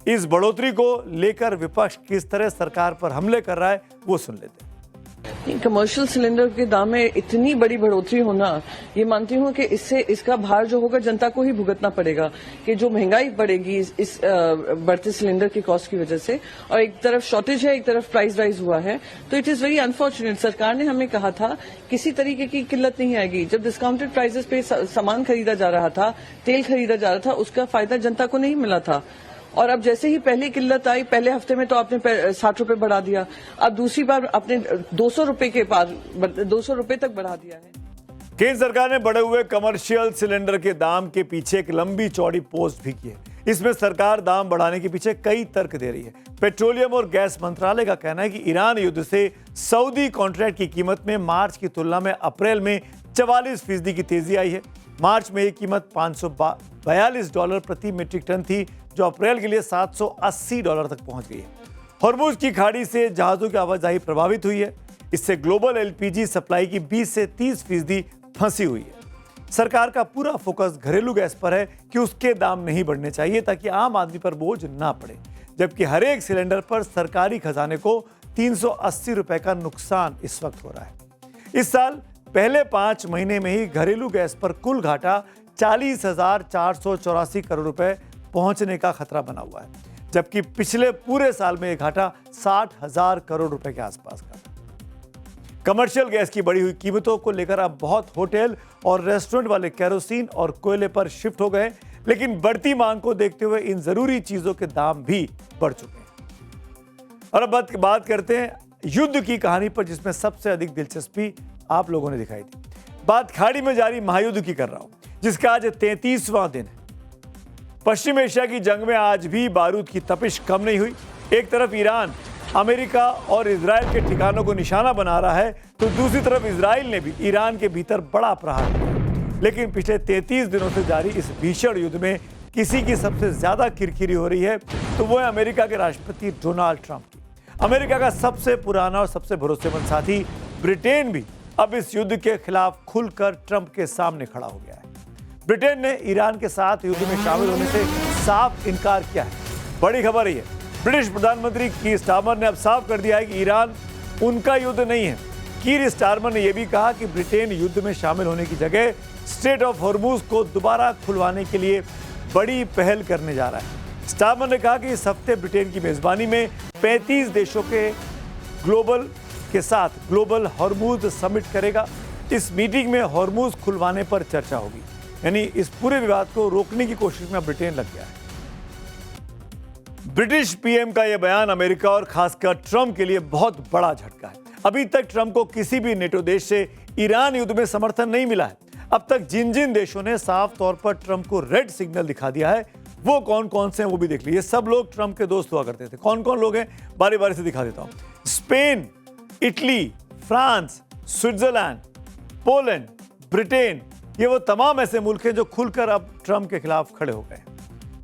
इस बढ़ोतरी को लेकर विपक्ष किस तरह सरकार पर हमले कर रहा है वो सुन लेते हैं। कमर्शियल सिलेंडर के दाम में इतनी बड़ी बढ़ोतरी होना, ये मानती हूँ कि इससे इसका भार जो होगा जनता को ही भुगतना पड़ेगा, कि जो महंगाई बढ़ेगी इस बढ़ते सिलेंडर की कॉस्ट की वजह से, और एक तरफ शॉर्टेज है, एक तरफ प्राइस राइज हुआ है, तो इट इज वेरी अनफॉर्चुनेट। सरकार ने हमें कहा था किसी तरीके की किल्लत नहीं आएगी। जब डिस्काउंटेड प्राइसेस पे सामान खरीदा जा रहा था, तेल खरीदा जा रहा था, उसका फायदा जनता को नहीं मिला था। और अब जैसे ही पहली किल्लत आई, पहले हफ्ते में तो आपने 60 रुपए बढ़ा दिया, अब दूसरी बार आपने 200 रुपए के पार 200 रुपए तक बढ़ा दिया है। केंद्र सरकार ने बढ़े हुए कमर्शियल सिलेंडर के दाम के पीछे एक लंबी चौड़ी पोस्ट भी की है। इसमें सरकार दाम बढ़ाने के पीछे कई तर्क दे रही है। पेट्रोलियम और गैस मंत्रालय का कहना है कि ईरान युद्ध से सऊदी कॉन्ट्रैक्ट की कीमत में मार्च की तुलना में अप्रैल में 44% की तेजी आई है। मार्च में ये कीमत $542 प्रति मीट्रिक टन थी, जो अप्रैल के लिए $780 तक पहुंच गई है। हॉर्मुज की खाड़ी से जहाजों की आवाजाही प्रभावित हुई है। इससे ग्लोबल एलपीजी सप्लाई की 20 से 30% फंसी हुई है। सरकार का पूरा फोकस घरेलू गैस पर है कि उसके दाम नहीं बढ़ने चाहिए ताकि आम आदमी पर बोझ ना पड़े, जबकि हर एक सिलेंडर पर सरकारी खजाने को 380 रुपए का नुकसान इस वक्त हो रहा है। इस साल पहले 5 महीने में ही घरेलू गैस पर कुल घाटा 40,484 करोड़ रुपए पहुंचने का खतरा बना हुआ है, जबकि पिछले पूरे साल में यह घाटा 60,000 करोड़ रुपए के आसपास का। कमर्शियल गैस की बढ़ी हुई कीमतों को लेकर अब बहुत होटल और रेस्टोरेंट वाले केरोसिन और कोयले पर शिफ्ट हो गए, लेकिन बढ़ती मांग को देखते हुए इन जरूरी चीजों के दाम भी बढ़ चुके हैं। और अब बात करते हैं युद्ध की कहानी पर, जिसमें सबसे अधिक दिलचस्पी आप लोगों ने दिखाई दी। बात खाड़ी में जारी महायुद्ध की कर रहा हूं, जिसका आज 33वां दिन है। पश्चिम एशिया की जंग में आज भी बारूद की तपिश कम नहीं हुई। एक तरफ ईरान अमेरिका और इजराइल के ठिकानों को निशाना बना रहा है, तो दूसरी तरफ इजराइल ने भी ईरान के भीतर बड़ा प्रहार किया। लेकिन पिछले 33 दिनों से जारी इस भीषण युद्ध में किसी की सबसे ज्यादा किरकिरी हो रही है, तो वो है अमेरिका के राष्ट्रपति डोनाल्ड ट्रंप की। अमेरिका का सबसे पुराना और सबसे भरोसेमंद साथी ब्रिटेन भी अब इस युद्ध के खिलाफ खुलकर ट्रंप के सामने खड़ा हो गया है। ब्रिटेन ने ईरान के साथ युद्ध में शामिल होने से साफ इनकार किया है। बड़ी खबर है, ब्रिटिश प्रधानमंत्री कीर स्टारमर ने अब साफ कर दिया है कि ईरान उनका युद्ध नहीं है। कीर स्टारमर ने यह भी कहा कि ब्रिटेन युद्ध में शामिल होने की जगह स्ट्रेट ऑफ हॉर्मुज को दोबारा खुलवाने के लिए बड़ी पहल करने जा रहा है। स्टारमर ने कहा कि इस हफ्ते ब्रिटेन की मेजबानी में 35 देशों के साथ ग्लोबल हॉर्मुज समिट करेगा। इस मीटिंग में हॉर्मुज खुलवाने पर चर्चा होगी, यानी इस पूरे विवाद को रोकने की कोशिश में ब्रिटेन लग गया है। ब्रिटिश पीएम का यह बयान अमेरिका और खासकर ट्रंप के लिए बहुत बड़ा झटका है। अभी तक ट्रंप को किसी भी नेटो देश से ईरान युद्ध में समर्थन नहीं मिला है। अब तक जिन जिन देशों ने साफ तौर पर ट्रंप को रेड सिग्नल दिखा दिया है, वो कौन कौन से हैं वो भी देख लीजिए। सब लोग ट्रंप के दोस्त हुआ करते थे। कौन कौन लोग हैं बारी बारी से दिखा देता हूं। Spain, Italy, France, Switzerland, Poland, Britain, ये वो तमाम ऐसे मुल्क हैं जो खुलकर अब ट्रंप के खिलाफ खड़े हो गए।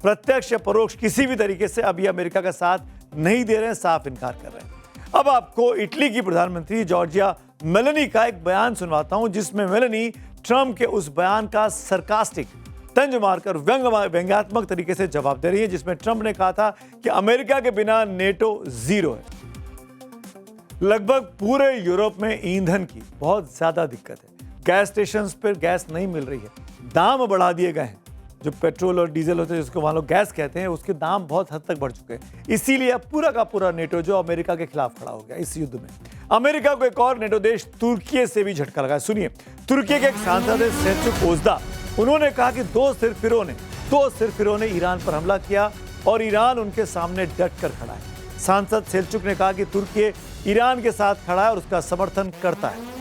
प्रत्यक्ष या परोक्ष किसी भी तरीके से अब ये अमेरिका का साथ नहीं दे रहे हैं, साफ इनकार कर रहे हैं। अब आपको इटली की प्रधानमंत्री जॉर्जिया मेलोनी का एक बयान सुनवाता हूं, जिसमें मेलोनी ट्रंप के उस बयान का सरकास्टिक तंज मारकर व्यंग्यात्मक तरीके से जवाब दे रही है, जिसमें ट्रंप ने कहा था कि अमेरिका के बिना नेटो जीरो है। लगभग पूरे यूरोप में ईंधन की बहुत ज्यादा दिक्कत है। गैस स्टेशन पर गैस नहीं मिल रही है, दाम बढ़ा दिए गए हैं। जो पेट्रोल और डीजल होते हैं, जिसको मान लो गैस कहते हैं, उसके दाम बहुत हद तक बढ़ चुके हैं। इसीलिए अब पूरा का पूरा नेटो जो अमेरिका के खिलाफ खड़ा हो गया इस युद्ध में। अमेरिका को एक और नेटो देश तुर्की से भी झटका लगा। सुनिए, तुर्की के एक सांसद है सेल्चुक ओजदा, उन्होंने कहा कि दो सिरफिरों ने ईरान पर हमला किया और ईरान उनके सामने डट कर खड़ा है। सांसद सेल्चुक ने कहा कि तुर्की ईरान के साथ खड़ा है और उसका समर्थन करता है।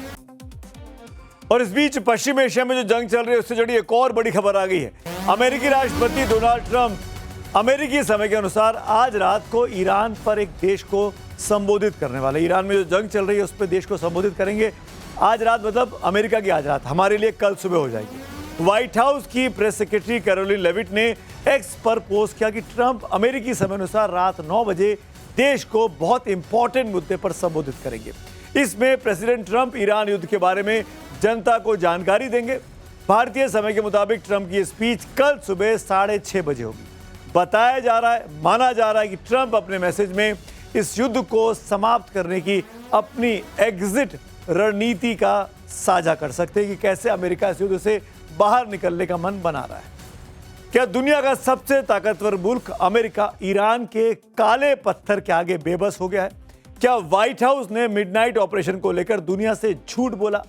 और इस बीच पश्चिम एशिया में जो जंग चल रही है उससे जुड़ी एक और बड़ी खबर आ गई है। अमेरिकी राष्ट्रपति डोनाल्ड ट्रंप अमेरिकी समय के अनुसार आज रात को ईरान पर एक देश को संबोधित करने वाले। ईरान में जो जंग चल रही है उस पर देश को संबोधित करेंगे आज रात, मतलब अमेरिका की आज रात, हमारे लिए कल सुबह हो जाएगी। व्हाइट हाउस की प्रेस सेक्रेटरी कैरोलिन लेविट ने एक्स पर पोस्ट किया कि ट्रंप अमेरिकी समय अनुसार रात 9 बजे देश को बहुत इंपॉर्टेंट मुद्दे पर संबोधित करेंगे। इसमें प्रेसिडेंट ट्रंप ईरान युद्ध के बारे में जनता को जानकारी देंगे। भारतीय समय के मुताबिक ट्रंप की स्पीच कल सुबह 6:30 बजे होगी। माना जा रहा है कि ट्रंप अपने मैसेज में इस युद्ध को समाप्त करने की अपनी एग्जिट रणनीति का साझा कर सकते हैं कि कैसे अमेरिका इस युद्ध से बाहर निकलने का मन बना रहा है। क्या दुनिया का सबसे ताकतवर मुल्क अमेरिका ईरान के काले पत्थर के आगे बेबस हो गया है? क्या व्हाइट हाउस ने मिडनाइट ऑपरेशन को लेकर दुनिया से झूठ बोला?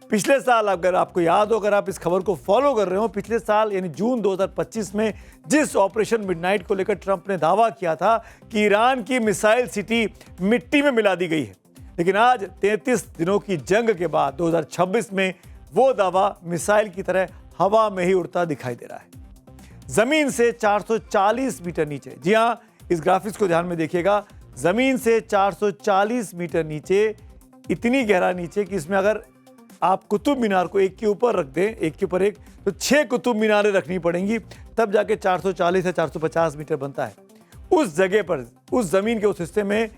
पिछले साल, अगर आपको याद हो, अगर आप इस खबर को फॉलो कर रहे हो, पिछले साल यानी जून 2025 में जिस ऑपरेशन मिडनाइट को लेकर ट्रंप ने दावा किया था कि ईरान की मिसाइल सिटी मिट्टी में मिला दी गई है, लेकिन आज 33 दिनों की जंग के बाद 2026 में वो दावा मिसाइल की तरह हवा में ही उड़ता दिखाई दे रहा है। जमीन से 440 मीटर नीचे। जी हां, इस ग्राफिक्स को ध्यान में देखिएगा, जमीन से 440 मीटर नीचे, इतनी गहरा नीचे कि इसमें अगर आप कुतुब मीनार को एक के ऊपर रख दें, एक के ऊपर एक, तो 6 कुतुब मीनारें रखनी पड़ेंगी, तब जाके 440 या 450 मीटर बनता है। उस जगह पर, उस जमीन के उस हिस्से में,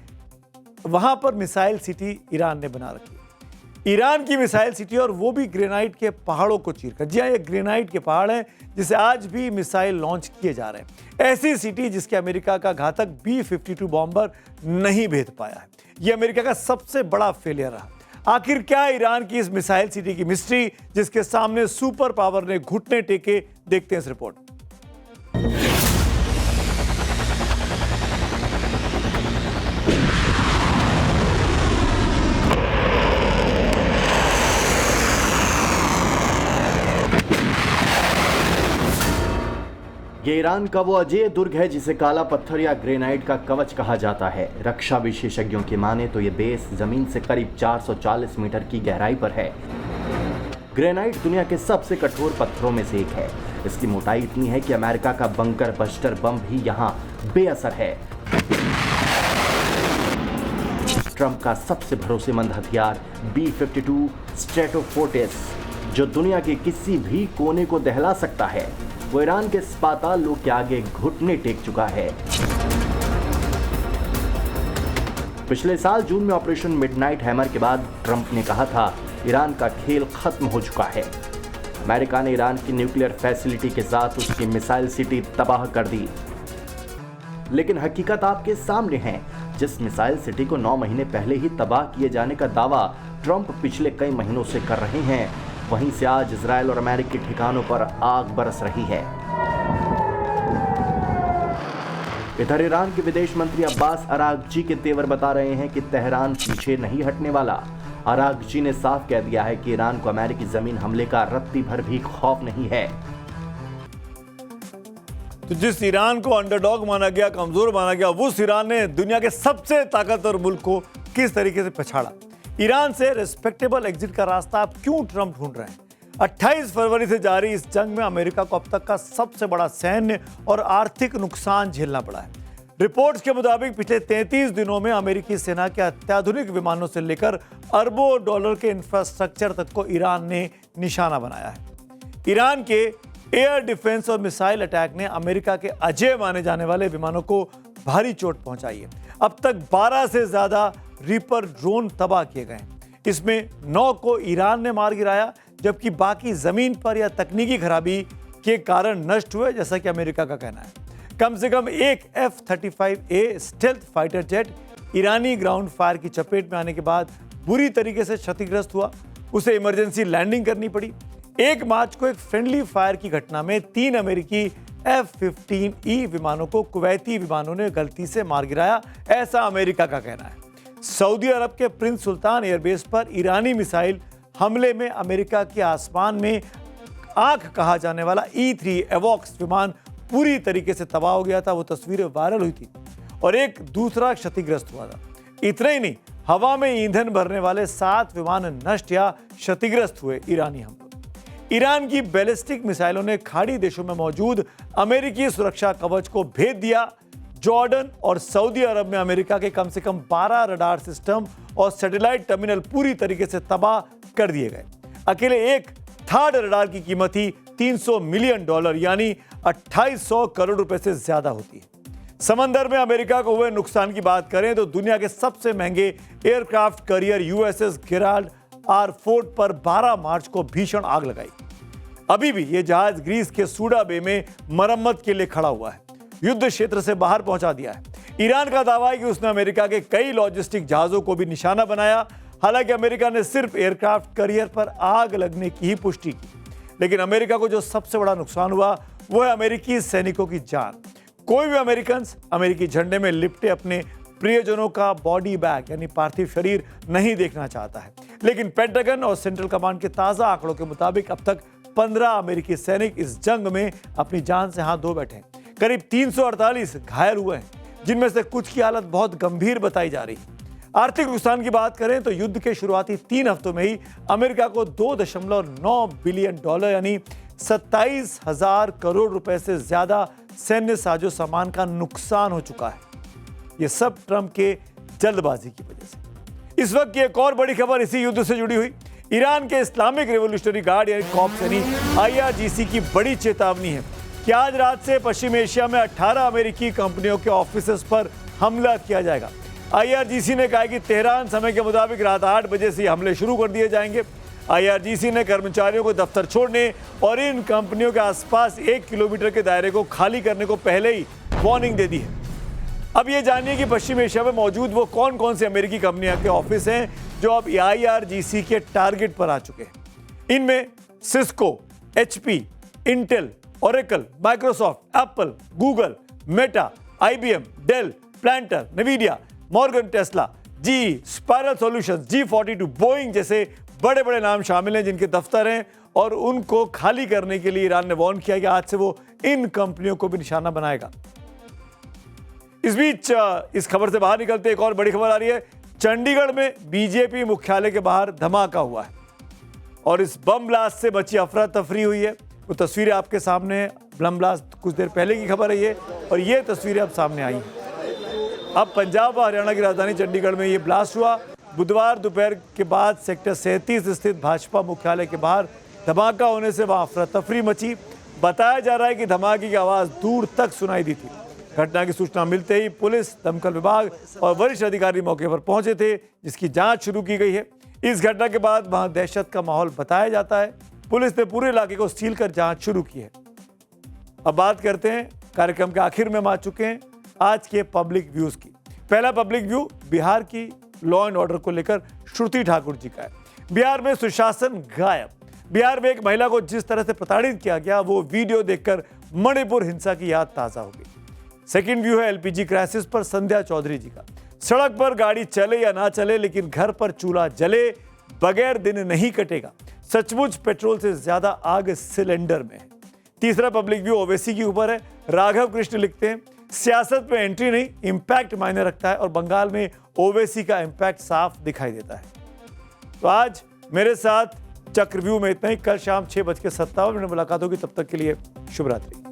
वहां पर मिसाइल सिटी ईरान ने बना रखी है। ईरान की मिसाइल सिटी, और वो भी ग्रेनाइट के पहाड़ों को चीरकर। जी हाँ, ये ग्रेनाइट के पहाड़ हैं जिसे आज भी मिसाइल लॉन्च किए जा रहे हैं। ऐसी सिटी जिसके अमेरिका का घातक B-52 बॉम्बर नहीं भेद पाया है। ये अमेरिका का सबसे बड़ा फेलियर रहा। आखिर क्या ईरान की इस मिसाइल सिटी की मिस्ट्री, जिसके सामने सुपर पावर ने घुटने टेके? देखते हैं इस रिपोर्ट। ये ईरान का वो अजेय दुर्ग है जिसे काला पत्थर या ग्रेनाइट का कवच कहा जाता है। रक्षा विशेषज्ञों की माने तो ये बेस जमीन से करीब 440 मीटर की गहराई पर है। ग्रेनाइट दुनिया के सबसे कठोर पत्थरों में से एक है। इसकी मोटाई इतनी है कि अमेरिका का बंकर बस्टर बम भी यहाँ बेअसर है। ट्रंप का सबसे भरोसेमंद हथियार B-52 स्ट्रेटोफोर्टिस, जो दुनिया के किसी भी कोने को दहला सकता है, वो ईरान के इस पाताल लोक के आगे घुटने टेक चुका है। पिछले साल जून में ऑपरेशन मिडनाइट हैमर के बाद ट्रंप ने कहा था ईरान का खेल खत्म हो चुका है। अमेरिका ने ईरान की न्यूक्लियर फैसिलिटी के साथ उसकी मिसाइल सिटी तबाह कर दी। लेकिन हकीकत आपके सामने है। जिस मिसाइल सिटी को 9 महीने पहले ही तबाह किए जाने का दावा ट्रंप पिछले कई महीनों से कर रहे हैं, वहीं से आज इजराइल और अमेरिकी ठिकानों पर आग बरस रही है। इधर ईरान के विदेश मंत्री अब्बास अरागची के तेवर बता रहे हैं कि तेहरान पीछे नहीं हटने वाला। अरागची ने साफ कह दिया है कि ईरान को अमेरिकी जमीन हमले का रत्ती भर भी खौफ नहीं है। तो जिस ईरान को अंडरडॉग माना गया, कमजोर माना गया, उस ईरान ने दुनिया के सबसे ताकतवर मुल्क को किस तरीके से पछाड़ा। ईरान से रिस्पेक्टेबल एग्जिट का रास्ता आप क्यों ट्रंप ढूंढ रहे हैं? 28 फरवरी से जारी इस जंग में अमेरिका को अब तक का सबसे बड़ा सैन्य और आर्थिक नुकसान झेलना पड़ा है। रिपोर्ट्स के मुताबिक पिछले 33 दिनों में अमेरिकी सेना के अत्याधुनिक विमानों से लेकर अरबों डॉलर के इंफ्रास्ट्रक्चर तक को ईरान ने निशाना बनाया है। ईरान के एयर डिफेंस और मिसाइल अटैक ने अमेरिका के अजेय माने जाने वाले विमानों को भारी चोट पहुंचाई है। अब तक 12 से ज्यादा रीपर ड्रोन तबाह किए गए। इसमें 9 को ईरान ने मार गिराया, जबकि बाकी जमीन पर या तकनीकी खराबी के कारण नष्ट हुए, जैसा कि अमेरिका का कहना है। कम से कम एक F-35A स्टेल्थ फाइटर जेट ईरानी ग्राउंड फायर की चपेट में आने के बाद बुरी तरीके से क्षतिग्रस्त हुआ। उसे इमरजेंसी लैंडिंग करनी पड़ी। 1 मार्च को एक फ्रेंडली फायर की घटना में 3 अमेरिकी F-15E विमानों को कुवैती विमानों ने गलती से मार गिराया, ऐसा अमेरिका का कहना है। सऊदी अरब के प्रिंस सुल्तान एयरबेस पर ईरानी मिसाइल हमले में अमेरिका के आसमान में आंख कहा जाने वाला E-3 एवॉक्स विमान पूरी तरीके से तबाह हो गया था। वो तस्वीरें वायरल हुई थी और एक दूसरा क्षतिग्रस्त हुआ था। इतना ही नहीं, हवा में ईंधन भरने वाले 7 विमान नष्ट या क्षतिग्रस्त हुए ईरानी हमलों। ईरान की बैलिस्टिक मिसाइलों ने खाड़ी देशों में मौजूद अमेरिकी सुरक्षा कवच को भेद दिया। जॉर्डन और सऊदी अरब में अमेरिका के कम से कम 12 रडार सिस्टम और सैटेलाइट टर्मिनल पूरी तरीके से तबाह कर दिए गए। अकेले एक थर्ड रडार की कीमत ही $300 मिलियन यानी 2800 करोड़ रुपए से ज्यादा होती है। समंदर में अमेरिका को हुए नुकसान की बात करें तो दुनिया के सबसे महंगे aircraft carrier USS Gerald R. Ford पर 12 मार्च को भीषण आग लगाई। अभी भी यह जहाज ग्रीस के सूडा बे में मरम्मत के लिए खड़ा हुआ है, युद्ध क्षेत्र से बाहर पहुंचा दिया है। ईरान का दावा है कि उसने अमेरिका के कई लॉजिस्टिक जहाजों को भी निशाना बनाया। हालांकि अमेरिका ने सिर्फ एयरक्राफ्ट कैरियर पर आग लगने की ही पुष्टि की, लेकिन अमेरिका को जो सबसे बड़ा नुकसान हुआ वो है अमेरिकी सैनिकों की जान। कोई भी अमेरिकी झंडे में लिपटे अपने प्रियजनों का बॉडी बैग यानी पार्थिव शरीर नहीं देखना चाहता है, लेकिन पेंटागन और सेंट्रल कमांड के ताजा आंकड़ों के मुताबिक अब तक 15 अमेरिकी सैनिक इस जंग में अपनी जान से हाथ धो बैठे हैं। करीब 348 घायल हुए हैं, जिनमें से कुछ की हालत बहुत गंभीर बताई जा रही है। आर्थिक नुकसान की बात करें तो युद्ध के शुरुआती 3 हफ्तों में ही अमेरिका को $2.9 बिलियन यानी 27,000 करोड़ रुपए से ज्यादा सैन्य साजो सामान का नुकसान हो चुका है। यह सब ट्रंप के जल्दबाजी की वजह से। इस वक्त की एक और बड़ी खबर इसी युद्ध से जुड़ी हुई। ईरान के इस्लामिक रेवोल्यूशनरी गार्ड यानी कॉप्स यानी IRGC की बड़ी चेतावनी है कि आज रात से पश्चिम एशिया में 18 अमेरिकी कंपनियों के ऑफिसेस पर हमला किया जाएगा। IRGC ने कहा कि तेहरान समय के मुताबिक रात 8 बजे से हमले शुरू कर दिए जाएंगे। IRGC ने कर्मचारियों को दफ्तर छोड़ने और इन कंपनियों के आसपास 1 किलोमीटर के दायरे को खाली करने को पहले ही वार्निंग दे दी है। अब ये जानिए कि पश्चिम एशिया में मौजूद वो कौन कौन से अमेरिकी कंपनियों के ऑफिस हैं जो अब IRGC के टारगेट पर आ चुके हैं। इनमें Cisco, HP, Intel, Oracle, Microsoft, Apple, Google, Meta, IBM, Dell, Palantir, Nvidia, Morgan Tesla, GE, Spiral solutions, G42, Boeing जैसे बड़े बड़े नाम शामिल हैं जिनके दफ्तर हैं और उनको खाली करने के लिए ईरान ने वार्न किया कि आज से वो इन कंपनियों को भी निशाना बनाएगा। इस बीच इस खबर से बाहर निकलते एक और बड़ी खबर आ रही है। चंडीगढ़ में बीजेपी मुख्यालय के बाहर धमाका हुआ है और इस बम ब्लास्ट से मची अफरा तफरी हुई है। वो तस्वीरें आपके सामने हैं। बम ब्लास्ट कुछ देर पहले की खबर है ये, और ये तस्वीरें अब सामने आई हैं। अब पंजाब और हरियाणा की राजधानी चंडीगढ़ में ये ब्लास्ट हुआ। बुधवार दोपहर के बाद सेक्टर 37 स्थित भाजपा मुख्यालय के बाहर धमाका होने से वहां अफरा तफरी मची। बताया जा रहा है कि धमाके की आवाज़ दूर तक सुनाई दी थी। घटना की सूचना मिलते ही पुलिस, दमकल विभाग और वरिष्ठ अधिकारी मौके पर पहुंचे थे, जिसकी जांच शुरू की गई है। इस घटना के बाद वहां दहशत का माहौल बताया जाता है। पुलिस ने पूरे इलाके को सील कर जांच शुरू की है। अब बात करते हैं, कार्यक्रम के आखिर में हम आ चुके हैं आज के पब्लिक व्यूज की। पहला पब्लिक व्यू बिहार की लॉ एंड ऑर्डर को लेकर श्रुति ठाकुर जी का है। बिहार में सुशासन गायब। बिहार में एक महिला को जिस तरह से प्रताड़ित किया गया, वो वीडियो देखकर मणिपुर हिंसा की याद ताजा हो गई। सेकेंड व्यू है LPG क्राइसिस पर संध्या चौधरी जी का। सड़क पर गाड़ी चले या ना चले, लेकिन घर पर चूल्हा जले बगैर दिन नहीं कटेगा। सचमुच पेट्रोल से ज्यादा आग सिलेंडर में है। तीसरा पब्लिक व्यू ओवैसी के ऊपर है। राघव कृष्ण लिखते हैं, सियासत में एंट्री नहीं, इंपैक्ट मायने रखता है और बंगाल में ओवैसी का इंपैक्ट साफ दिखाई देता है। तो आज मेरे साथ चक्रव्यूह में इतना ही। कल शाम 6:57 मुलाकात होगी। तब तक के लिए शुभ रात्रि।